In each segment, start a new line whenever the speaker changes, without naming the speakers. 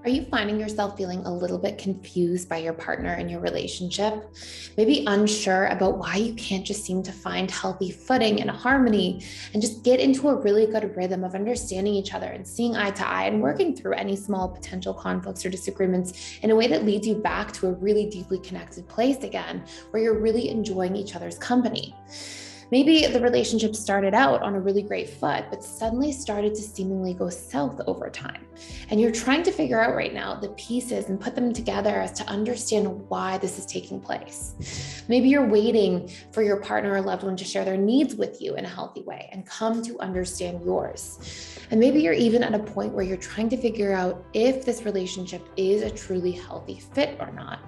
Are you finding yourself feeling a little bit confused by your partner in your relationship? Maybe unsure about why you can't just seem to find healthy footing and harmony and just get into a really good rhythm of understanding each other and seeing eye to eye and working through any small potential conflicts or disagreements in a way that leads you back to a really deeply connected place again, where you're really enjoying each other's company. Maybe the relationship started out on a really great foot, but suddenly started to seemingly go south over time. And you're trying to figure out right now the pieces and put them together as to understand why this is taking place. Maybe you're waiting for your partner or loved one to share their needs with you in a healthy way and come to understand yours. And maybe you're even at a point where you're trying to figure out if this relationship is a truly healthy fit or not,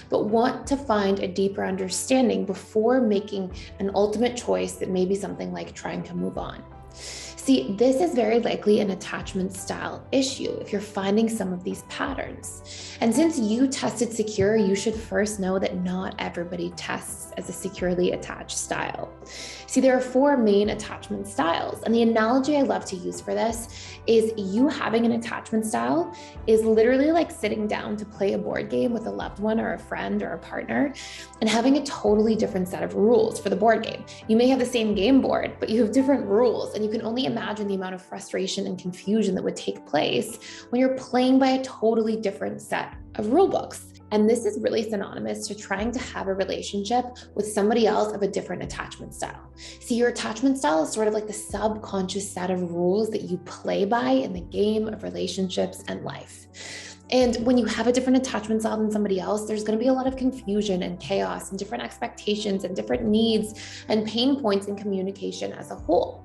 but want to find a deeper understanding before making an ultimate choice that may be something like trying to move on. See, this is very likely an attachment style issue if you're finding some of these patterns. And since you tested secure, you should first know that not everybody tests as a securely attached style. See, there are four main attachment styles. And the analogy I love to use for this is you having an attachment style is literally like sitting down to play a board game with a loved one or a friend or a partner and having a totally different set of rules for the board game. You may have the same game board, but you have different rules, and you can only imagine the amount of frustration and confusion that would take place when you're playing by a totally different set of rule books. And this is really synonymous to trying to have a relationship with somebody else of a different attachment style. See, your attachment style is sort of like the subconscious set of rules that you play by in the game of relationships and life. And when you have a different attachment style than somebody else, there's going to be a lot of confusion and chaos and different expectations and different needs and pain points in communication as a whole.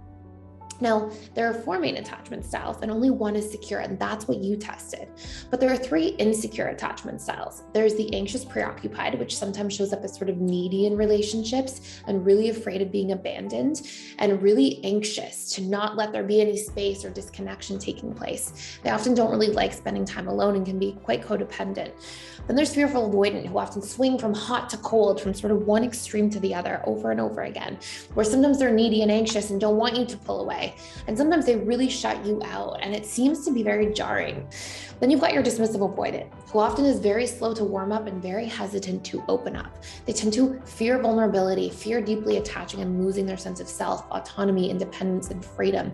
Now, there are four main attachment styles and only one is secure, and that's what you tested. But there are three insecure attachment styles. There's the anxious preoccupied, which sometimes shows up as sort of needy in relationships and really afraid of being abandoned and really anxious to not let there be any space or disconnection taking place. They often don't really like spending time alone and can be quite codependent. Then there's fearful avoidant, who often swing from hot to cold, from sort of one extreme to the other over and over again, where sometimes they're needy and anxious and don't want you to pull away. And sometimes they really shut you out, and it seems to be very jarring. Then you've got your dismissive avoidant, who often is very slow to warm up and very hesitant to open up. They tend to fear vulnerability, fear deeply attaching and losing their sense of self, autonomy, independence, and freedom.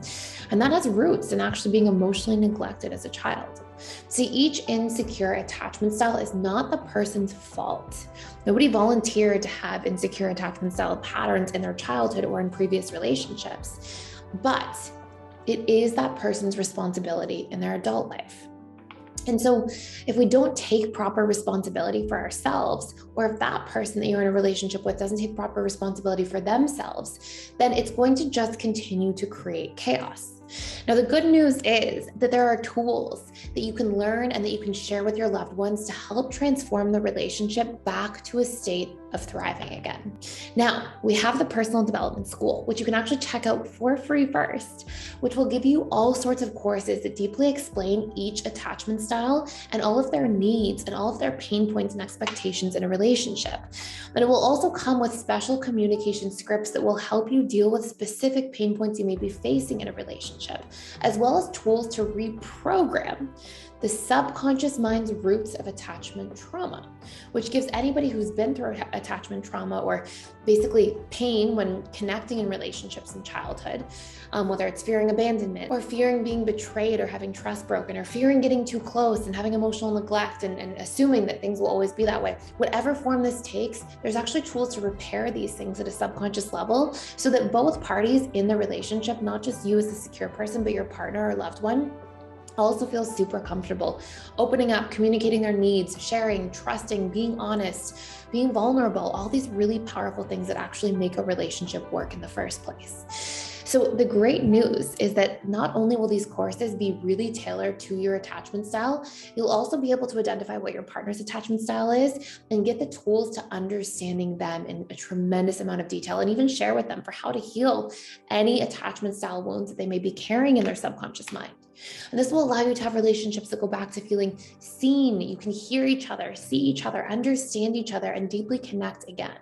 And that has roots in actually being emotionally neglected as a child. See, each insecure attachment style is not the person's fault. Nobody volunteered to have insecure attachment style patterns in their childhood or in previous relationships. But it is that person's responsibility in their adult life. And so if we don't take proper responsibility for ourselves, or if that person that you're in a relationship with doesn't take proper responsibility for themselves, then it's going to just continue to create chaos. Now, the good news is that there are tools that you can learn and that you can share with your loved ones to help transform the relationship back to a state of thriving again. Now, we have the Personal Development School, which you can actually check out for free first, which will give you all sorts of courses that deeply explain each attachment style and all of their needs and all of their pain points and expectations in a relationship. But it will also come with special communication scripts that will help you deal with specific pain points you may be facing in a relationship, as well as tools to reprogram the subconscious mind's roots of attachment trauma, which gives anybody who's been through attachment trauma or basically pain when connecting in relationships in childhood, whether it's fearing abandonment or fearing being betrayed or having trust broken or fearing getting too close and having emotional neglect and assuming that things will always be that way. Whatever form this takes, there's actually tools to repair these things at a subconscious level so that both parties in the relationship, not just you as the secure person, but your partner or loved one, also feel super comfortable opening up, communicating their needs, sharing, trusting, being honest, being vulnerable, all these really powerful things that actually make a relationship work in the first place. So the great news is that not only will these courses be really tailored to your attachment style, you'll also be able to identify what your partner's attachment style is and get the tools to understanding them in a tremendous amount of detail, and even share with them for how to heal any attachment style wounds that they may be carrying in their subconscious mind. And this will allow you to have relationships that go back to feeling seen. You can hear each other, see each other, understand each other, and deeply connect again.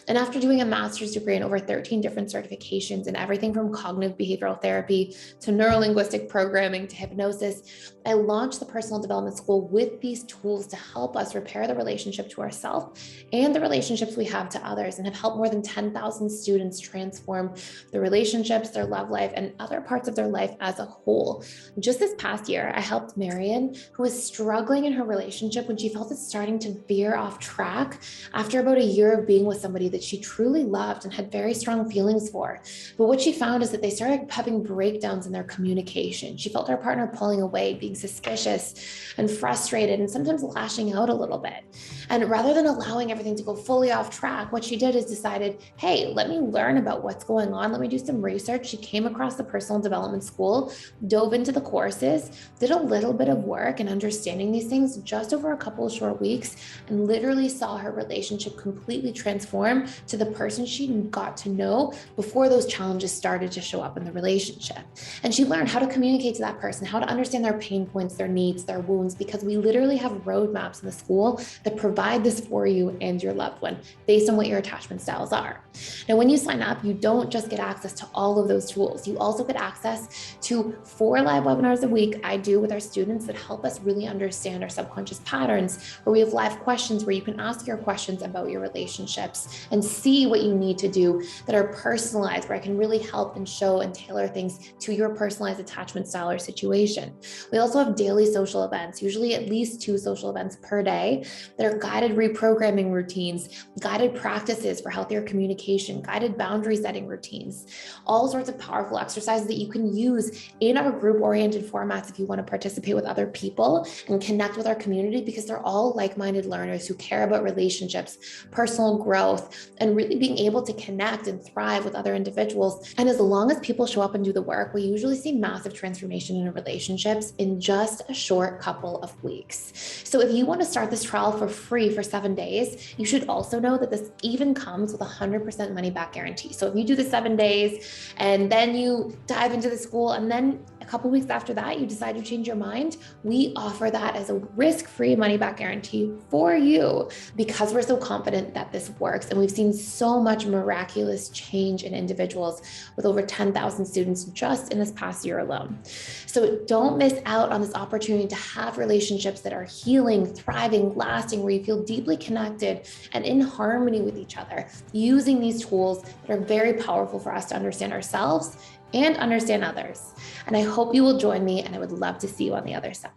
And after doing a master's degree and over 13 different certifications in everything from cognitive behavioral therapy to neurolinguistic programming to hypnosis, I launched the Personal Development School with these tools to help us repair the relationship to ourselves and the relationships we have to others, and have helped more than 10,000 students transform their relationships, their love life, and other parts of their life as a whole. Just this past year, I helped Marion, who was struggling in her relationship when she felt it starting to veer off track after about a year of being with somebody that she truly loved and had very strong feelings for. But what she found is that they started having breakdowns in their communication. She felt her partner pulling away, being suspicious and frustrated, and sometimes lashing out a little bit. And rather than allowing everything to go fully off track, what she did is decided, hey, let me learn about what's going on. Let me do some research. She came across the Personal Development School, dove into the courses, did a little bit of work and understanding these things just over a couple of short weeks, and literally saw her relationship completely transform to the person she got to know before those challenges started to show up in the relationship. And she learned how to communicate to that person, how to understand their pain points, their needs, their wounds, because we literally have roadmaps in the school that provide this for you and your loved one based on what your attachment styles are. Now, when you sign up, you don't just get access to all of those tools. You also get access to 4 live webinars a week I do with our students that help us really understand our subconscious patterns, where we have live questions where you can ask your questions about your relationships and see what you need to do that are personalized, where I can really help and show and tailor things to your personalized attachment style or situation. We also have daily social events, usually at least 2 social events per day, that are guided reprogramming routines, guided practices for healthier communication, guided boundary setting routines, all sorts of powerful exercises that you can use in our group-oriented formats if you want to participate with other people and connect with our community, because they're all like-minded learners who care about relationships, personal growth, and really being able to connect and thrive with other individuals. And as long as people show up and do the work, we usually see massive transformation in our relationships in just a short couple of weeks. So if you want to start this trial for free for 7 days, you should also know that this even comes with a 100% money back guarantee. So if you do the 7 days and then you dive into the school and then a couple weeks after that, you decide to change your mind, we offer that as a risk-free money back guarantee for you, because we're so confident that this works. And we've seen so much miraculous change in individuals with over 10,000 students just in this past year alone. So don't miss out on this opportunity to have relationships that are healing, thriving, lasting, where you feel deeply connected and in harmony with each other, using these tools that are very powerful for us to understand ourselves and understand others. And I hope you will join me, and I would love to see you on the other side.